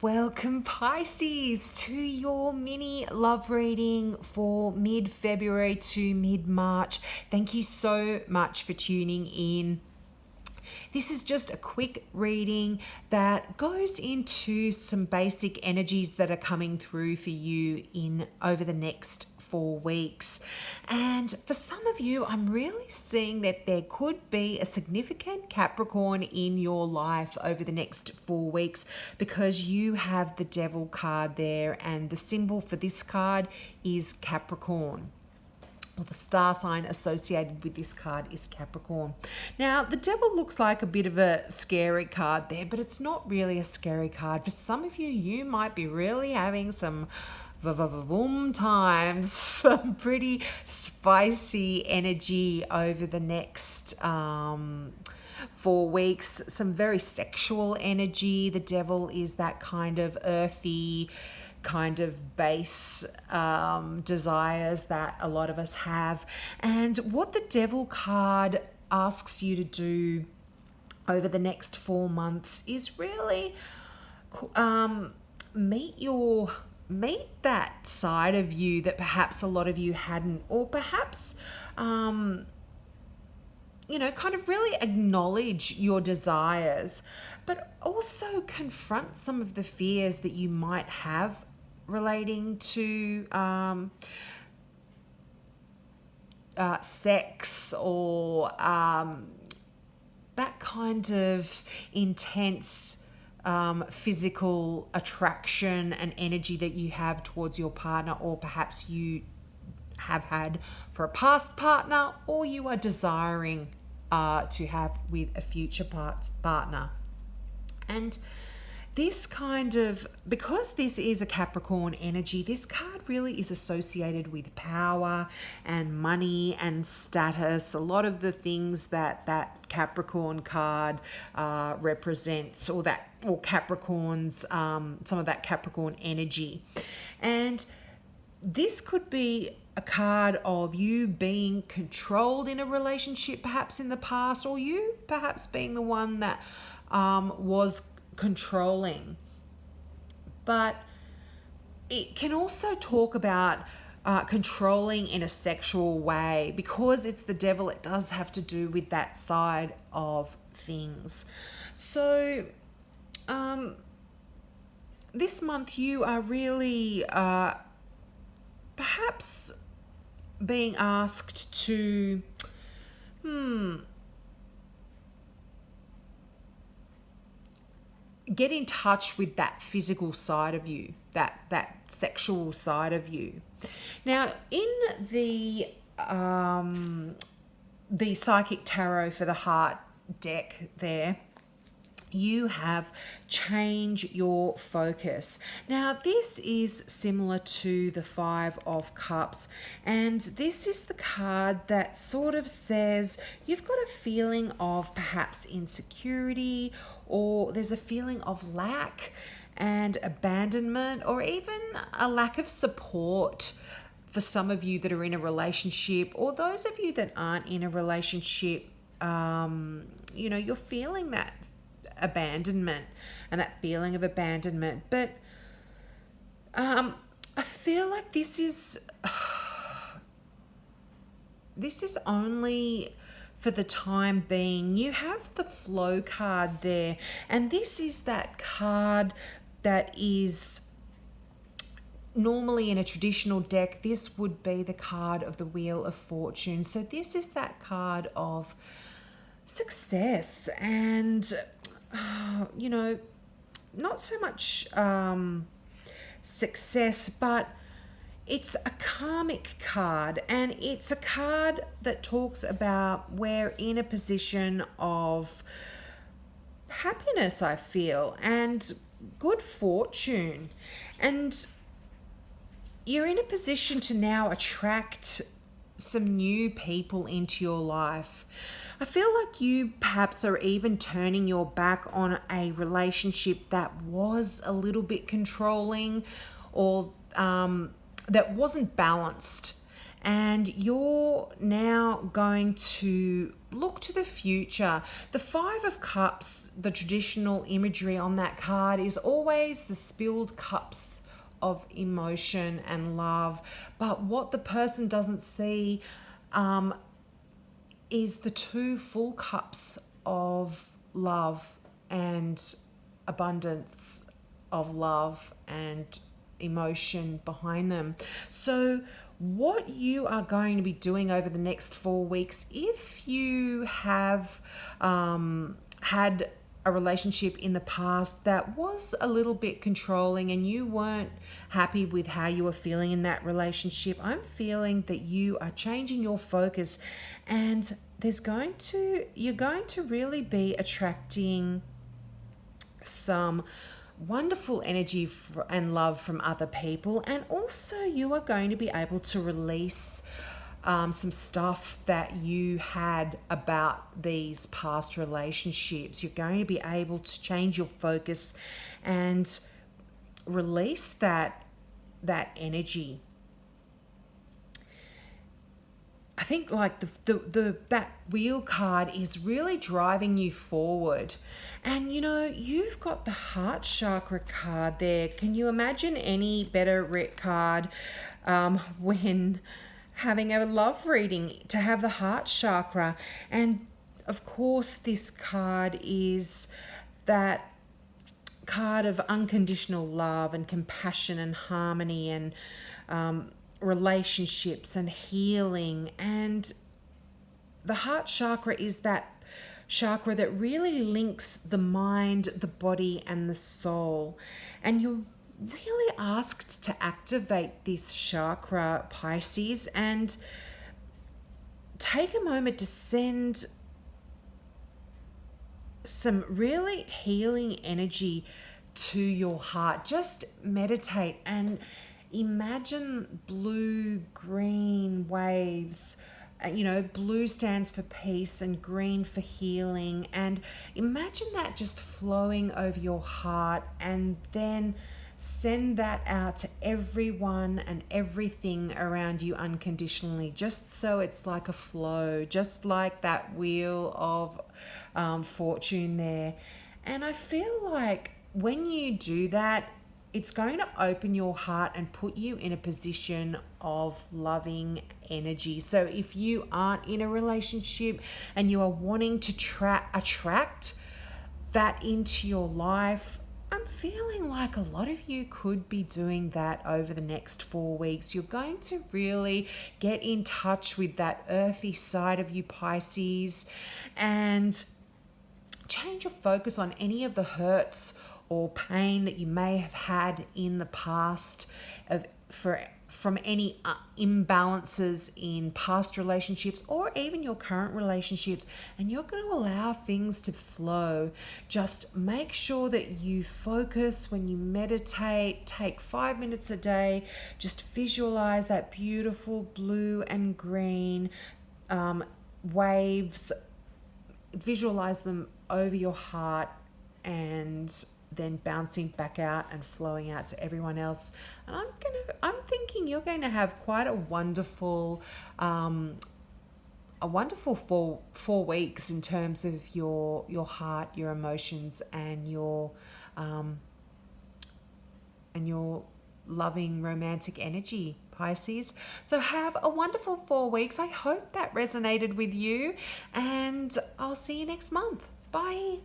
Welcome, Pisces, to your mini love reading for mid-February to mid-March. Thank you so much for tuning in. This is just a quick reading that goes into some basic energies that are coming through for you in over the next 4 weeks. And for some of you, I'm really seeing that there could be a significant Capricorn in your life over the next 4 weeks because you have the Devil card there, and the symbol for this card is Capricorn. Well, the star sign associated with this card is Capricorn. Now, the Devil looks like a bit of a scary card there, but it's not really a scary card. For some of you, you might be really having some times, some pretty spicy energy over the next 4 weeks, some very sexual energy. The Devil is that kind of earthy, kind of base desires that a lot of us have. And what the Devil card asks you to do over the next 4 months is really meet that side of you that perhaps a lot of you hadn't, or perhaps kind of really acknowledge your desires, but also confront some of the fears that you might have relating to sex, or that kind of intense physical attraction and energy that you have towards your partner, or perhaps you have had for a past partner, or you are desiring to have with a future partner. And this kind of, because this is a Capricorn energy, this card really is associated with power and money and status. A lot of the things that Capricorn card represents, or Capricorn's, some of that Capricorn energy. And this could be a card of you being controlled in a relationship, perhaps in the past, or you perhaps being the one that was controlling. But it can also talk about controlling in a sexual way. Because it's the Devil, it does have to do with that side of things. So this month you are really perhaps being asked to get in touch with that physical side of you, that sexual side of you. Now, in the Psychic Tarot for the Heart deck there, you have change your focus. Now, this is similar to the Five of Cups, and this is the card that sort of says you've got a feeling of perhaps insecurity, or there's a feeling of lack and abandonment, or even a lack of support for some of you that are in a relationship, or those of you that aren't in a relationship. You're feeling that abandonment and that feeling of abandonment. But I feel like this is only for the time being. You have the Flow card there, and this is that card that is normally in a traditional deck. This would be the card of the Wheel of Fortune. So this is that card of success and not so much success, but it's a karmic card, and it's a card that talks about we're in a position of happiness, I feel, and good fortune, and you're in a position to now attract some new people into your life. I feel like you perhaps are even turning your back on a relationship that was a little bit controlling, or that wasn't balanced, and you're now going to look to the future. The Five of Cups, the traditional imagery on that card, is always the spilled cups of emotion and love. But what the person doesn't see is the two full cups of love and abundance of love and emotion behind them. So what you are going to be doing over the next 4 weeks, if you have had a relationship in the past that was a little bit controlling and you weren't happy with how you were feeling in that relationship, I'm feeling that you are changing your focus, and you're going to really be attracting some wonderful energy and love from other people. And also you are going to be able to release some stuff that you had about these past relationships. You're going to be able to change your focus and release that energy. I think like the that wheel card is really driving you forward. And you know, you've got the heart chakra card there. Can you imagine any better card when having a love reading, to have the heart chakra? And of course this card is that card of unconditional love and compassion and harmony and relationships and healing. And the heart chakra is that chakra that really links the mind, the body, and the soul. And you're really asked to activate this chakra, Pisces, and take a moment to send some really healing energy to your heart. Just meditate and imagine blue, green waves. You know, blue stands for peace and green for healing. And imagine that just flowing over your heart, and then send that out to everyone and everything around you unconditionally, just so it's like a flow, just like that wheel of fortune there. And I feel like when you do that, it's going to open your heart and put you in a position of loving energy. So if you aren't in a relationship and you are wanting to attract that into your life, I'm feeling like a lot of you could be doing that over the next 4 weeks. You're going to really get in touch with that earthy side of you, Pisces, and change your focus on any of the hurts or pain that you may have had in the past from any imbalances in past relationships or even your current relationships, and you're going to allow things to flow. Just make sure that you focus when you meditate. Take 5 minutes a day. Just visualize that beautiful blue and green waves. Visualize them over your heart and then bouncing back out and flowing out to everyone else. And I'm thinking you're going to have quite a wonderful 4 weeks in terms of your heart, your emotions, and your loving romantic energy, Pisces. So have a wonderful 4 weeks. I hope that resonated with you, and I'll see you next month. Bye.